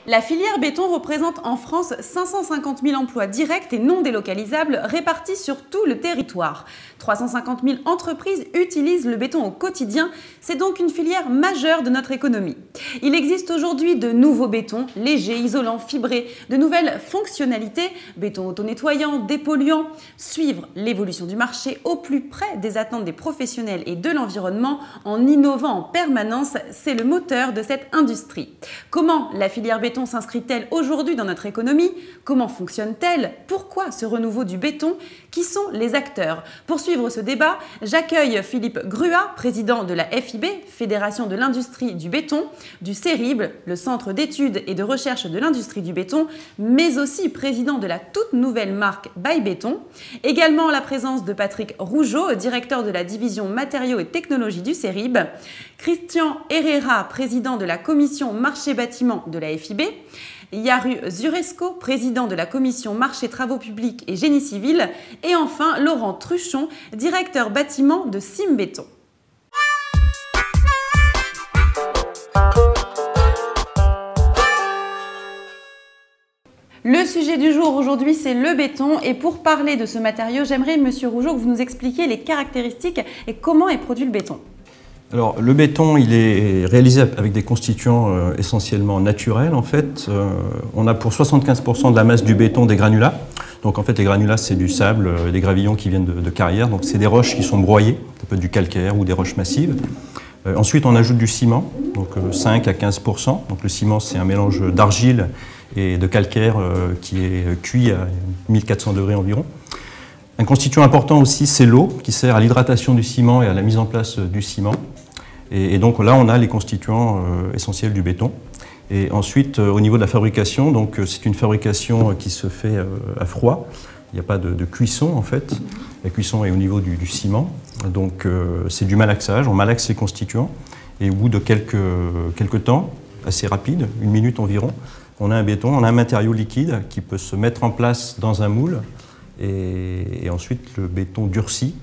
La filière béton représente en France 550 000 emplois directs et non délocalisables répartis sur tout le territoire. 350 000 entreprises utilisent le béton au quotidien, c'est donc une filière majeure de notre économie. Il existe aujourd'hui de nouveaux bétons, légers, isolants, fibrés, de nouvelles fonctionnalités, béton auto-nettoyant, dépolluant. Suivre l'évolution du marché au plus près des attentes des professionnels et de l'environnement en innovant en permanence, c'est le moteur de cette industrie. Comment la filière béton s'inscrit-elle aujourd'hui dans notre économie? Comment fonctionne-t-elle? Pourquoi ce renouveau du béton? Qui sont les acteurs? Pour suivre ce débat, j'accueille Philippe Gruat, président de la FIB, Fédération de l'industrie du béton, du CERIB, le Centre d'études et de recherche de l'industrie du béton, mais aussi président de la toute nouvelle marque By Béton. Également la présence de Patrick Rougeau, directeur de la division matériaux et technologies du CERIB, Christian Herrera, président de la commission marché-bâtiment de la FIB, Yaru Zuresco, président de la commission marché, travaux publics et génie civil, et enfin Laurent Truchon, directeur bâtiment de Simbéton. Le sujet du jour aujourd'hui, c'est le béton. Et pour parler de ce matériau, j'aimerais, Monsieur Rougeau, que vous nous expliquiez les caractéristiques et comment est produit le béton. Alors, le béton, il est réalisé avec des constituants essentiellement naturels. En fait, on a pour 75% de la masse du béton des granulats. Donc, en fait, les granulats, c'est du sable, des gravillons qui viennent de carrières. Donc, c'est des roches qui sont broyées, ça peut être du calcaire ou des roches massives. Ensuite, on ajoute du ciment, donc 5 à 15%. Donc, le ciment, c'est un mélange d'argile et de calcaire qui est cuit à 1400 degrés environ. Un constituant important aussi, c'est l'eau, qui sert à l'hydratation du ciment et à la mise en place du ciment. Et donc là, on a les constituants essentiels du béton. Et ensuite, au niveau de la fabrication, donc c'est une fabrication qui se fait à froid. Il n'y a pas de cuisson, en fait. La cuisson est au niveau du ciment. Donc c'est du malaxage. On malaxe les constituants. Et au bout de quelques temps, assez rapide, 1 minute environ, on a un béton, on a un matériau liquide qui peut se mettre en place dans un moule. Et ensuite, le béton durcit.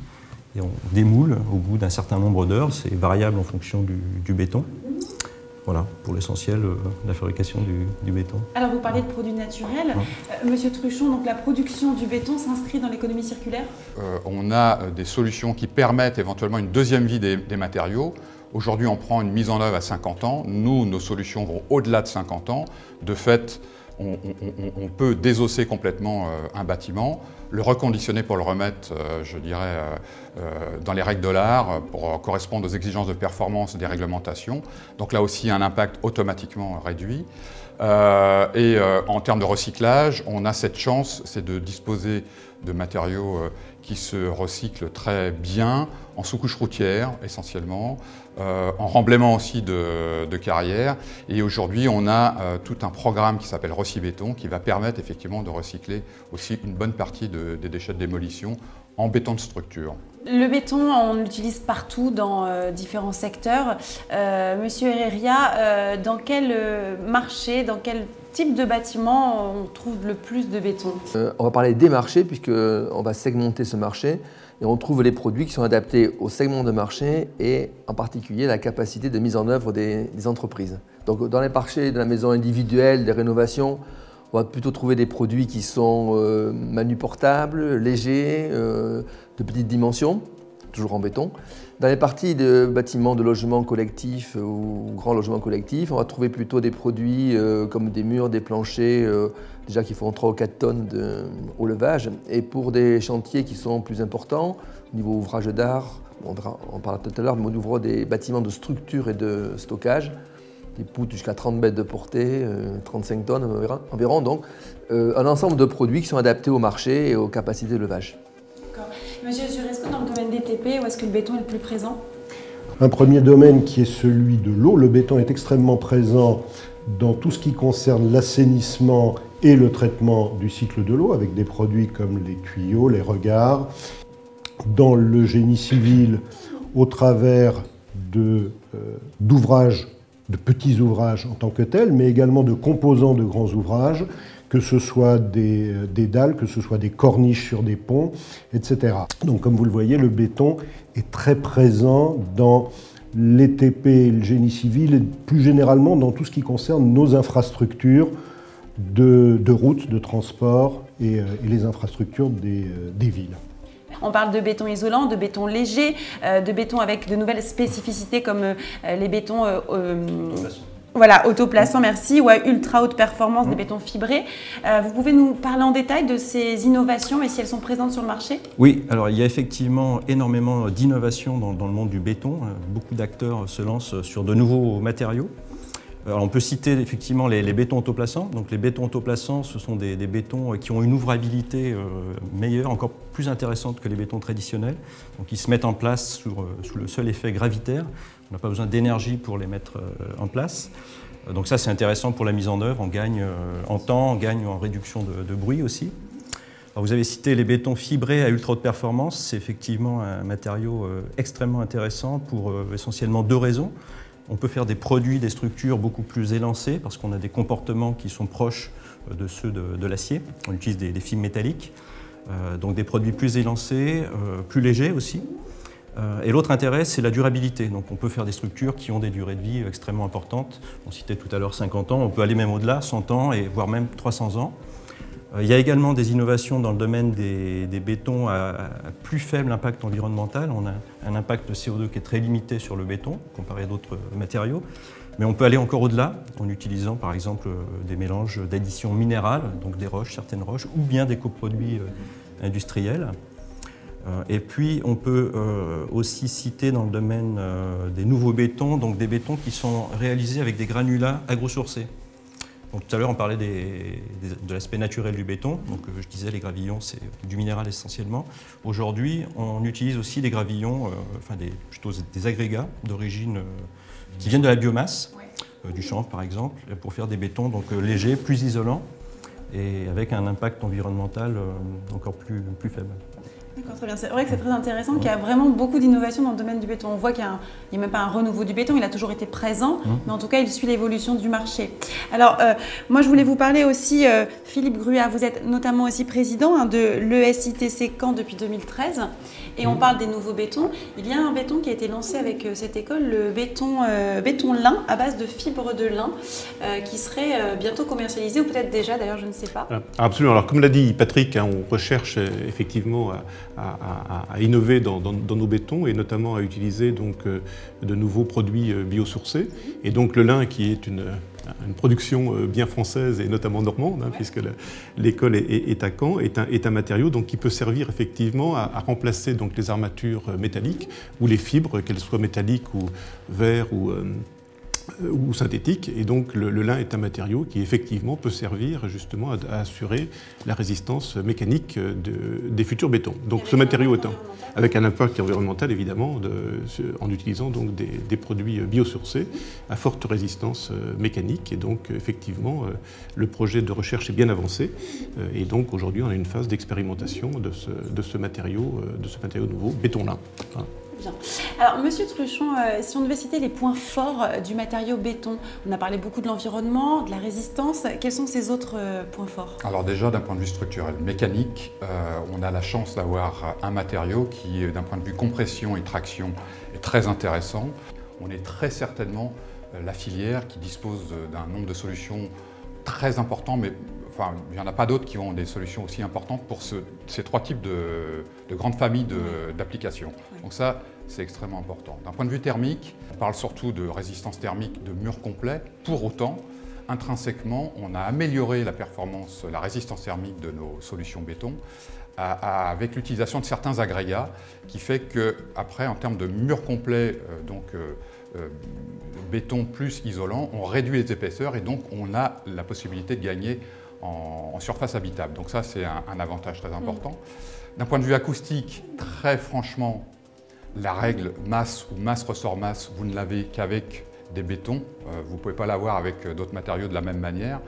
Et on démoule au bout d'un certain nombre d'heures, c'est variable en fonction du béton. Voilà, pour l'essentiel de la fabrication du béton. Alors vous parlez de produits naturels. Monsieur Truchon, donc la production du béton s'inscrit dans l'économie circulaire? On a des solutions qui permettent éventuellement une deuxième vie des matériaux. Aujourd'hui, on prend une mise en œuvre à 50 ans. Nous, nos solutions vont au-delà de 50 ans. De fait, on peut désosser complètement un bâtiment, le reconditionner pour le remettre, je dirais, dans les règles de l'art, pour correspondre aux exigences de performance des réglementations. Donc là aussi, un impact automatiquement réduit. En termes de recyclage, on a cette chance, c'est de disposer de matériaux qui se recyclent très bien, en sous-couche routière essentiellement, en remblaiement aussi de carrières. Et aujourd'hui, on a tout un programme qui s'appelle Recibéton qui va permettre effectivement de recycler aussi une bonne partie des déchets de démolition en béton de structure. Le béton, on l'utilise partout dans différents secteurs. Monsieur Herrera, dans quel marché, dans quel type de bâtiment on trouve le plus de béton? On va parler des marchés puisqu'on va segmenter ce marché et on trouve les produits qui sont adaptés au segment de marché et en particulier la capacité de mise en œuvre des entreprises. Donc dans les marchés de la maison individuelle, des rénovations, on va plutôt trouver des produits qui sont manuportables, légers, de petites dimensions, toujours en béton. Dans les parties de bâtiments de logement collectif ou grands logements collectifs, on va trouver plutôt des produits comme des murs, des planchers, déjà qui font 3 ou 4 tonnes au levage. Et pour des chantiers qui sont plus importants, au niveau ouvrage d'art, on parlera tout à l'heure, mais au niveau des bâtiments de structure et de stockage, des poutres jusqu'à 30 mètres de portée, 35 tonnes environ. Donc, un ensemble de produits qui sont adaptés au marché et aux capacités de levage. Monsieur Zuresco, dans le domaine des TP, où est-ce que le béton est le plus présent? Un premier domaine qui est celui de l'eau. Le béton est extrêmement présent dans tout ce qui concerne l'assainissement et le traitement du cycle de l'eau, avec des produits comme les tuyaux, les regards. Dans le génie civil, au travers d'ouvrages, de petits ouvrages en tant que tels, mais également de composants de grands ouvrages, que ce soit des dalles, que ce soit des corniches sur des ponts, etc. Donc comme vous le voyez, le béton est très présent dans les TP, le génie civil et plus généralement dans tout ce qui concerne nos infrastructures de routes, de transport et les infrastructures des villes. On parle de béton isolant, de béton léger, de béton avec de nouvelles spécificités comme les bétons voilà, autoplaçants, merci, ou à ultra haute performance, des bétons fibrés. Vous pouvez nous parler en détail de ces innovations et si elles sont présentes sur le marché? Oui, alors il y a effectivement énormément d'innovations dans le monde du béton. Beaucoup d'acteurs se lancent sur de nouveaux matériaux. Alors on peut citer effectivement les bétons autoplaçants. Donc les bétons autoplaçants, ce sont des bétons qui ont une ouvrabilité meilleure, encore plus intéressante que les bétons traditionnels. Donc ils se mettent en place sous le seul effet gravitaire. On n'a pas besoin d'énergie pour les mettre en place. Donc ça c'est intéressant pour la mise en œuvre. On gagne en temps, on gagne en réduction de bruit aussi. Alors vous avez cité les bétons fibrés à ultra haute performance. C'est effectivement un matériau extrêmement intéressant pour essentiellement deux raisons. On peut faire des produits, des structures beaucoup plus élancées parce qu'on a des comportements qui sont proches de ceux de l'acier. On utilise des fibres métalliques, donc des produits plus élancés, plus légers aussi. Et l'autre intérêt, c'est la durabilité. Donc on peut faire des structures qui ont des durées de vie extrêmement importantes. On citait tout à l'heure 50 ans, on peut aller même au-delà, 100 ans, et voire même 300 ans. Il y a également des innovations dans le domaine des bétons à plus faible impact environnemental. On a un impact CO2 qui est très limité sur le béton, comparé à d'autres matériaux. Mais on peut aller encore au-delà, en utilisant par exemple des mélanges d'additions minérales, donc des roches, certaines roches, ou bien des coproduits industriels. Et puis on peut aussi citer dans le domaine des nouveaux bétons, donc des bétons qui sont réalisés avec des granulats agrosourcés. Donc, tout à l'heure, on parlait de l'aspect naturel du béton. Donc, je disais, les gravillons, c'est du minéral essentiellement. Aujourd'hui, on utilise aussi des gravillons, plutôt des agrégats d'origine qui viennent de la biomasse, du chanvre par exemple, pour faire des bétons donc, légers, plus isolants et avec un impact environnemental encore plus faible. D'accord, très bien. C'est vrai que c'est très intéressant qu'il y a vraiment beaucoup d'innovations dans le domaine du béton. On voit qu'il n'y a même pas un renouveau du béton, il a toujours été présent, mais en tout cas, il suit l'évolution du marché. Alors, moi, je voulais vous parler aussi, Philippe Gruat, vous êtes notamment aussi président de l'ESITC Caen depuis 2013, et on parle des nouveaux bétons. Il y a un béton qui a été lancé avec cette école, le béton lin, à base de fibres de lin, qui serait bientôt commercialisé, ou peut-être déjà, d'ailleurs, je ne sais pas. Absolument. Alors, comme l'a dit Patrick, on recherche effectivement à innover dans nos bétons et notamment à utiliser donc, de nouveaux produits biosourcés. Et donc le lin, qui est une production bien française et notamment normande, puisque l'école est à Caen, est un matériau donc, qui peut servir effectivement à remplacer donc, les armatures métalliques ou les fibres, qu'elles soient métalliques ou verre ou synthétique, et donc le lin est un matériau qui effectivement peut servir justement à assurer la résistance mécanique des futurs bétons. Donc ce matériau est avec un impact environnemental évidemment en utilisant donc des produits biosourcés à forte résistance mécanique, et donc effectivement le projet de recherche est bien avancé, et donc aujourd'hui on a une phase d'expérimentation de ce matériau nouveau, béton lin. Voilà. Bien. Alors, Monsieur Truchon, si on devait citer les points forts du matériau béton, on a parlé beaucoup de l'environnement, de la résistance. Quels sont ces autres points forts? Alors déjà, d'un point de vue structurel, mécanique, on a la chance d'avoir un matériau qui, d'un point de vue compression et traction, est très intéressant. On est très certainement la filière qui dispose d'un nombre de solutions très important, mais enfin, il n'y en a pas d'autres qui ont des solutions aussi importantes pour ces trois types de grandes familles d'applications. Donc ça, c'est extrêmement important. D'un point de vue thermique, on parle surtout de résistance thermique de murs complets. Pour autant, intrinsèquement, on a amélioré la performance, la résistance thermique de nos solutions béton avec l'utilisation de certains agrégats qui fait qu'après, en termes de murs complets, béton plus isolant, on réduit les épaisseurs et donc on a la possibilité de gagner en surface habitable. Donc ça, c'est un avantage très important. D'un point de vue acoustique, très franchement, la règle masse ou masse ressort masse, vous ne l'avez qu'avec des bétons. Vous ne pouvez pas l'avoir avec d'autres matériaux de la même manière.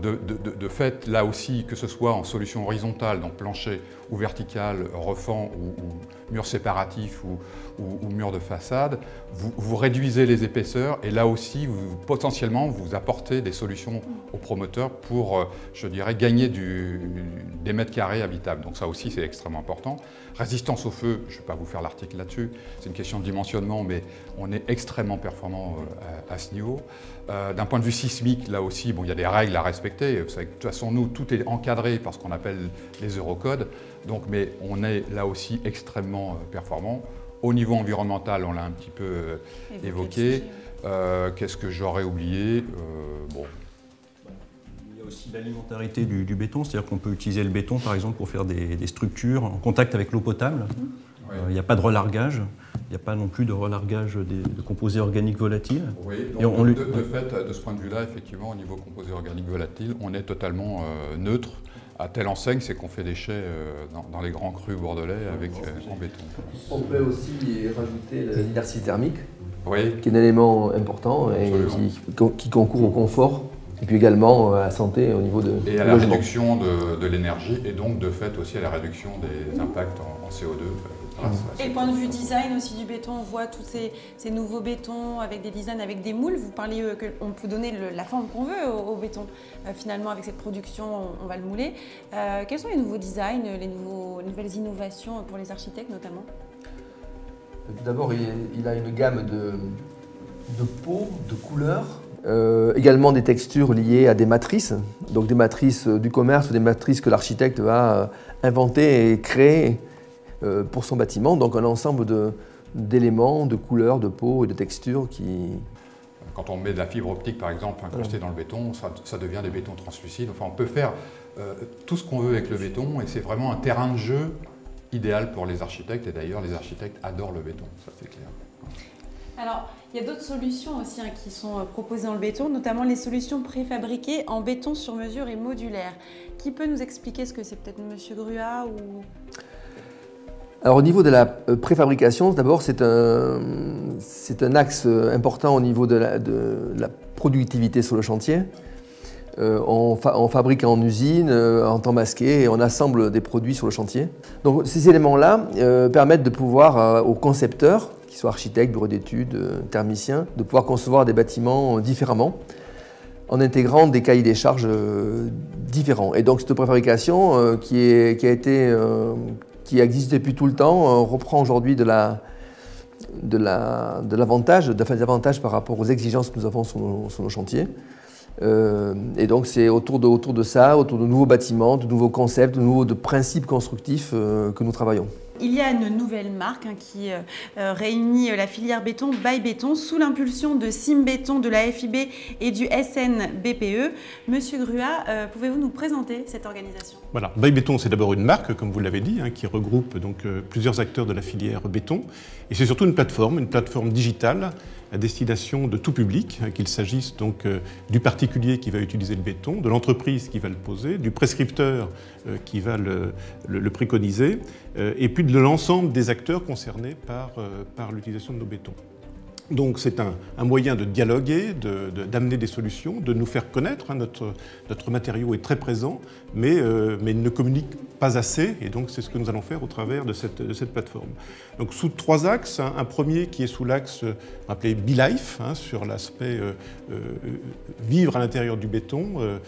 De fait, là aussi, que ce soit en solution horizontale, donc plancher ou vertical, refend ou mur séparatif ou mur de façade, vous réduisez les épaisseurs et là aussi, potentiellement, vous apportez des solutions aux promoteurs pour, je dirais, gagner des mètres carrés habitables. Donc ça aussi, c'est extrêmement important. Résistance au feu, je ne vais pas vous faire l'article là-dessus, c'est une question de dimensionnement, mais on est extrêmement performant à ce niveau. D'un point de vue sismique, là aussi, bon, il y a des règles à respecter. Vous savez que de toute façon, nous, tout est encadré par ce qu'on appelle les Eurocodes. Donc, mais on est là aussi extrêmement performant. Au niveau environnemental, on l'a un petit peu évoqué. Qu'est-ce que j'aurais oublié? Bon. Il y a aussi l'alimentarité du béton, c'est-à-dire qu'on peut utiliser le béton, par exemple, pour faire des structures en contact avec l'eau potable. Il n'y a pas de relargage. Il n'y a pas non plus de relargage de composés organiques volatiles. Oui, donc de fait, de ce point de vue-là, effectivement, au niveau composés organiques volatiles, on est totalement neutre. À telle enseigne, c'est qu'on fait des chais dans les grands crus bordelais en béton. On peut aussi rajouter l'inertie thermique, oui, qui est un élément important et qui concourt au confort, et puis également à la santé au niveau de et à la réduction de l'énergie, et donc de fait aussi à la réduction des impacts en CO2. Et le point de vue design aussi du béton, on voit tous ces nouveaux bétons avec des designs, avec des moules. Vous parliez qu'on peut donner la forme qu'on veut au béton. Finalement, avec cette production, on va le mouler. Quels sont les nouveaux designs, les nouvelles innovations pour les architectes notamment? Tout d'abord, il a une gamme de peaux, de couleurs. Également des textures liées à des matrices, donc des matrices du commerce ou des matrices que l'architecte va inventer et créer pour son bâtiment, donc un ensemble d'éléments, de couleurs, de peaux et de textures qui... Quand on met de la fibre optique, par exemple, incrustée dans le béton, ça devient des bétons translucides. Enfin, on peut faire tout ce qu'on veut avec le béton et c'est vraiment un terrain de jeu idéal pour les architectes. Et d'ailleurs, les architectes adorent le béton, ça c'est clair. Alors, il y a d'autres solutions aussi qui sont proposées dans le béton, notamment les solutions préfabriquées en béton sur mesure et modulaire. Qui peut nous expliquer ce que c'est? Peut-être M. Gruat ou... Alors au niveau de la préfabrication, d'abord c'est un axe important au niveau de la productivité sur le chantier. On fabrique en usine, en temps masqué, et on assemble des produits sur le chantier. Donc ces éléments-là permettent de pouvoir aux concepteurs, qu'ils soient architectes, bureaux d'études, thermiciens, de pouvoir concevoir des bâtiments différemment, en intégrant des cahiers des charges différents. Et donc cette préfabrication qui existe depuis tout le temps, reprend aujourd'hui des avantages par rapport aux exigences que nous avons sur nos chantiers. Et donc c'est autour de ça, autour de nouveaux bâtiments, de nouveaux concepts, de principes constructifs que nous travaillons. Il y a une nouvelle marque qui réunit la filière béton by Béton sous l'impulsion de Simbéton, de la FIB et du SNBPE. Monsieur Gruat, pouvez-vous nous présenter cette organisation? Voilà, by Béton, c'est d'abord une marque, comme vous l'avez dit, qui regroupe donc plusieurs acteurs de la filière béton. Et c'est surtout une plateforme digitale à destination de tout public, qu'il s'agisse donc du particulier qui va utiliser le béton, de l'entreprise qui va le poser, du prescripteur qui va le préconiser, et puis de l'ensemble des acteurs concernés par l'utilisation de nos bétons. Donc c'est un moyen de dialoguer, d'amener des solutions, de nous faire connaître. Notre matériau est très présent, mais il ne communique pas assez, et donc c'est ce que nous allons faire au travers de cette plateforme. Donc sous 3 axes, un premier qui est sous l'axe appelé Be-Life, sur l'aspect vivre à l'intérieur du béton,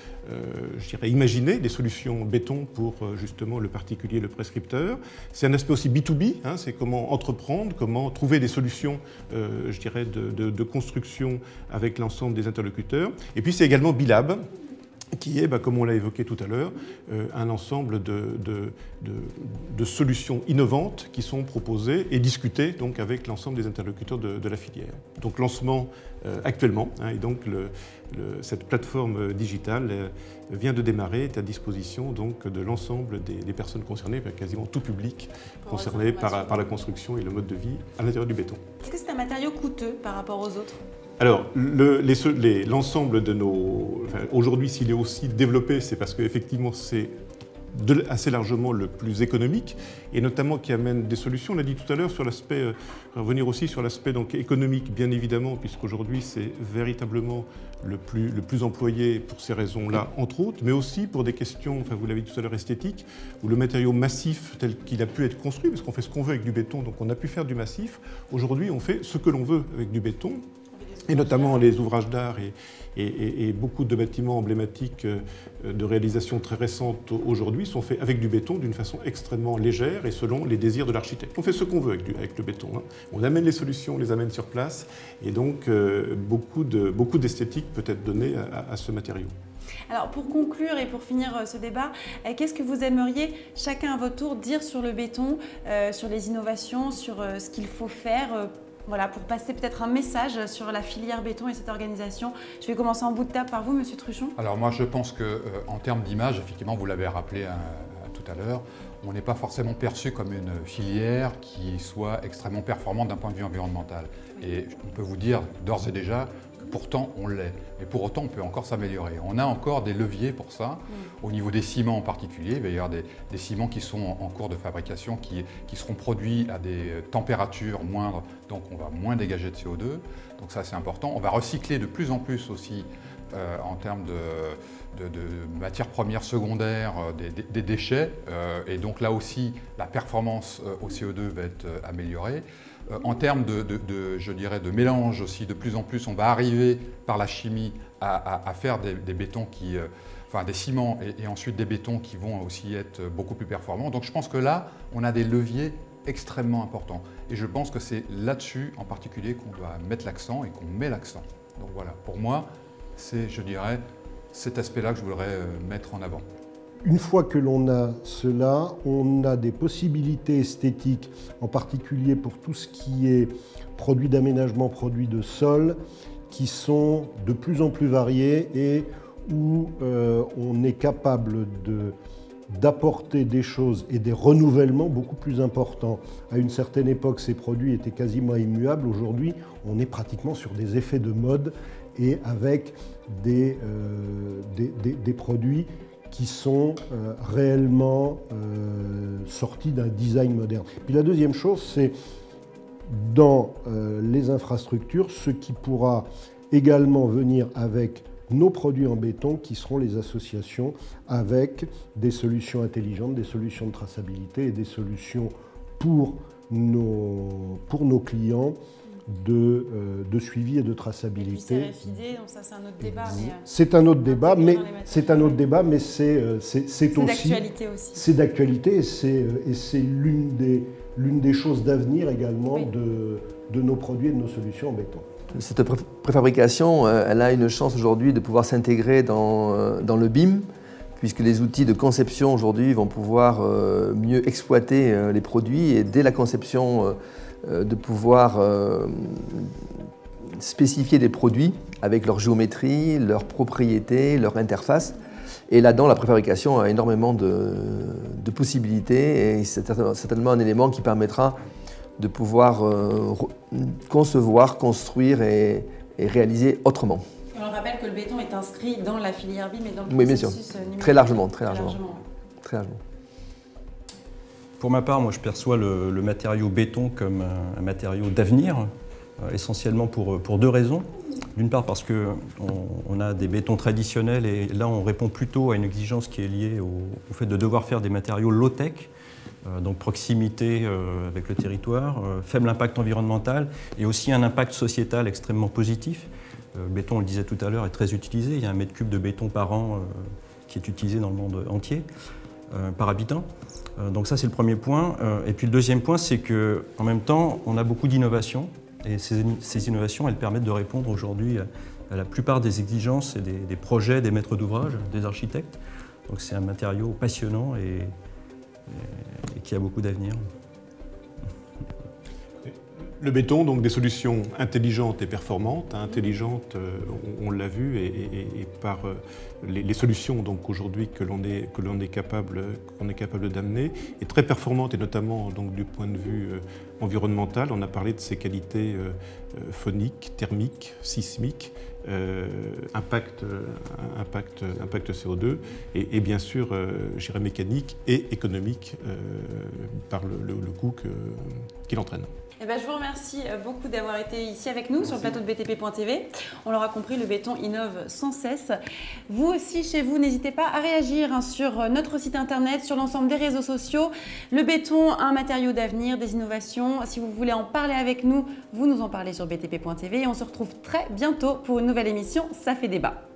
je dirais imaginer des solutions béton pour justement le particulier, le prescripteur. C'est un aspect aussi B2B, c'est comment entreprendre, comment trouver des solutions, je dirais, de construction avec l'ensemble des interlocuteurs. Et puis c'est également Bilab, qui est, comme on l'a évoqué tout à l'heure, un ensemble de solutions innovantes qui sont proposées et discutées donc, avec l'ensemble des interlocuteurs de la filière. Donc lancement actuellement, et donc cette plateforme digitale vient de démarrer, est à disposition donc, de l'ensemble des personnes concernées, quasiment tout public concerné par la construction et le mode de vie à l'intérieur du béton. Est-ce que c'est un matériau coûteux par rapport aux autres? Alors, l'ensemble de nos... Enfin, aujourd'hui, s'il est aussi développé, c'est parce qu'effectivement, c'est assez largement le plus économique et notamment qui amène des solutions. On l'a dit tout à l'heure sur l'aspect, revenir aussi sur l'aspect économique bien évidemment, puisqu'aujourd'hui c'est véritablement le plus employé pour ces raisons-là entre autres, mais aussi pour des questions, enfin vous l'avez dit tout à l'heure, esthétiques, où le matériau massif tel qu'il a pu être construit, parce qu'on fait ce qu'on veut avec du béton, donc on a pu faire du massif, aujourd'hui on fait ce que l'on veut avec du béton, et notamment les ouvrages d'art et beaucoup de bâtiments emblématiques de réalisation très récente aujourd'hui sont faits avec du béton d'une façon extrêmement légère et selon les désirs de l'architecte. On fait ce qu'on veut avec le béton. Hein. On amène les solutions, on les amène sur place et donc beaucoup d'esthétique peut être donnée à ce matériau. Alors pour conclure et pour finir ce débat, qu'est-ce que vous aimeriez chacun à votre tour dire sur le béton, sur les innovations, sur ce qu'il faut faire voilà, pour passer peut-être un message sur la filière béton et cette organisation. Je vais commencer en bout de table par vous, Monsieur Truchon. Alors moi, je pense qu'en termes d'image, effectivement, vous l'avez rappelé tout à l'heure, on n'est pas forcément perçu comme une filière qui soit extrêmement performante d'un point de vue environnemental. Et on peut vous dire d'ores et déjà que pourtant on l'est. Mais pour autant, on peut encore s'améliorer. On a encore des leviers pour ça. Au niveau des ciments en particulier, il va y avoir des ciments qui sont en cours de fabrication, qui seront produits à des températures moindres, donc on va moins dégager de CO2. Donc ça, c'est important. On va recycler de plus en plus aussi en termes de matières premières secondaires, des déchets. Et donc là aussi, la performance au CO2 va être améliorée. En termes je dirais, de mélange aussi, de plus en plus, on va arriver par la chimie à faire des bétons enfin des ciments et ensuite des bétons qui vont aussi être beaucoup plus performants. Donc je pense que là, on a des leviers extrêmement importants. Et je pense que c'est là-dessus en particulier qu'on doit mettre l'accent et qu'on met l'accent. Donc voilà, pour moi, c'est, je dirais, cet aspect-là que je voudrais mettre en avant. Une fois que l'on a cela, on a des possibilités esthétiques, en particulier pour tout ce qui est produits d'aménagement, produits de sol, qui sont de plus en plus variés et où on est capable d'apporter des choses et des renouvellements beaucoup plus importants. À une certaine époque, ces produits étaient quasiment immuables. Aujourd'hui, on est pratiquement sur des effets de mode et avec des produits qui sont réellement sortis d'un design moderne. Puis la deuxième chose, c'est dans les infrastructures, ce qui pourra également venir avec nos produits en béton, qui seront les associations avec des solutions intelligentes, des solutions de traçabilité et des solutions pour nos clients de suivi et de traçabilité. Et puis CRFID, donc ça c'est un autre débat. C'est un autre débat, mais c'est aussi d'actualité aussi. C'est d'actualité et c'est l'une des choses d'avenir également oui. de nos produits et de nos solutions en béton. Cette préfabrication, elle a une chance aujourd'hui de pouvoir s'intégrer dans le BIM, puisque les outils de conception aujourd'hui vont pouvoir mieux exploiter les produits et dès la conception de pouvoir spécifier des produits avec leur géométrie, leurs propriétés, leur interface. Et là-dedans, la préfabrication a énormément de possibilités et c'est certainement un élément qui permettra de pouvoir concevoir, construire et réaliser autrement. Et on rappelle que le béton est inscrit dans la filière BIM et dans le oui, bien sûr. Très largement. Pour ma part, moi je perçois le matériau béton comme un matériau d'avenir, essentiellement pour deux raisons. D'une part parce qu'on a des bétons traditionnels et là on répond plutôt à une exigence qui est liée au fait de devoir faire des matériaux low-tech, donc proximité avec le territoire, faible impact environnemental et aussi un impact sociétal extrêmement positif. Le béton, on le disait tout à l'heure, est très utilisé. Il y a 1 mètre cube de béton par an qui est utilisé dans le monde entier, par habitant. Donc ça, c'est le premier point. Et puis le deuxième point, c'est qu'en même temps, on a beaucoup d'innovations. Et ces innovations, elles permettent de répondre aujourd'hui à la plupart des exigences et des projets des maîtres d'ouvrage, des architectes. Donc c'est un matériau passionnant et qui a beaucoup d'avenir. Le béton, donc des solutions intelligentes et performantes. Intelligentes, on l'a vu, et par les solutions donc aujourd'hui que l'on est capable d'amener, et très performantes, et notamment donc du point de vue environnemental. On a parlé de ses qualités phoniques, thermiques, sismiques, impact CO2, et bien sûr, je dirais mécanique et économique par le coût qu'il entraîne. Eh ben, je vous remercie beaucoup d'avoir été ici avec nous sur le plateau de BTP.tv. On l'aura compris, le béton innove sans cesse. Vous aussi, chez vous, n'hésitez pas à réagir sur notre site internet, sur l'ensemble des réseaux sociaux. Le béton, un matériau d'avenir, des innovations. Si vous voulez en parler avec nous, vous nous en parlez sur BTP.tv. Et on se retrouve très bientôt pour une nouvelle émission Ça fait débat.